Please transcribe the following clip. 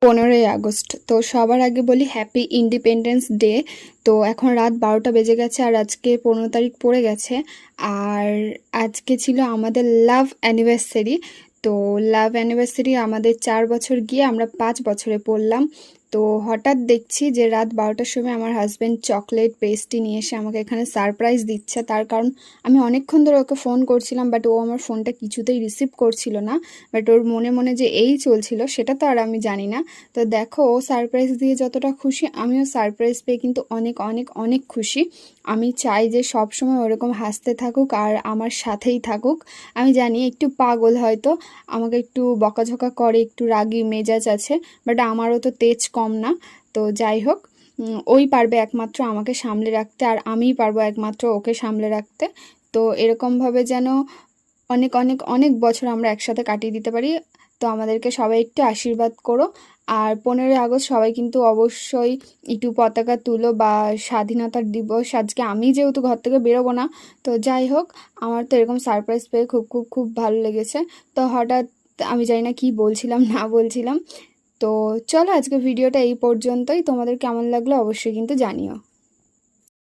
15ই August. তো সবার আগে বলি হ্যাপি ইন্ডিপেন্ডেন্স ডে। তো এখন রাত 12টা বেজে গেছে আর আজকে 15 তারিখ পড়ে গেছে। আর আজকে ছিল আমাদের লাভ অ্যানিভার্সারি। তো লাভ অ্যানিভার্সারি আমাদের 4 বছর গিয়ে আমরা 5 বছরে পড়লাম। তো হঠাৎ দেখছি যে রাত 12টার সময় আমার হাজব্যান্ড চকলেট পেস্ট্রি নিয়ে এসে আমাকে এখানে সারপ্রাইজ দিচ্ছে। তার কারণ আমি অনেকক্ষণ ধরে ওকে ফোন করছিলাম, বাট ও আমার ফোনটা কিছুতেই রিসিভ করছিল না। বাট ওর মনে মনে যে এই চলছিল সেটা তো আর আমি জানি না। তো দেখো, ও সারপ্রাইজ দিয়ে যতটা খুশি, আমিও সারপ্রাইজ পেয়ে কিন্তু অনেক অনেক অনেক খুশি। আমি চাই যে সব সময় ওরকম হাসতে থাকুক আর আমার সাথেই থাকুক। আমি জানি একটু পাগল, হয়তো আমাকে একটু বকাঝকা করে, একটু রাগী মেজাজ আছে, বাট আমারও তো তেজ কম না। তো যাই হোক, ওই পারবে একমাত্র আমাকে সামলে রাখতে আর আমিই পারবো একমাত্র ওকে সামলে রাখতে। তো এরকমভাবে যেন অনেক অনেক অনেক বছর আমরা একসাথে কাটিয়ে দিতে পারি। তো আমাদেরকে সবাই একটু আশীর্বাদ করো। আর 15ই আগস্ট সবাই কিন্তু অবশ্যই একটু পতাকা তুলো, বা স্বাধীনতার দিবস আজকে আমি যেহেতু ঘর থেকে বেরোবো না। তো যাই হোক, আমার তো এরকম সারপ্রাইজ পেয়ে খুব খুব খুব ভালো লেগেছে। তো হঠাৎ আমি জানি না কি বলছিলাম না বলছিলাম। তো চলো, আজকে ভিডিওটা এই পর্যন্তই। তোমাদের কেমন লাগলো অবশ্যই কিন্তু জানিও।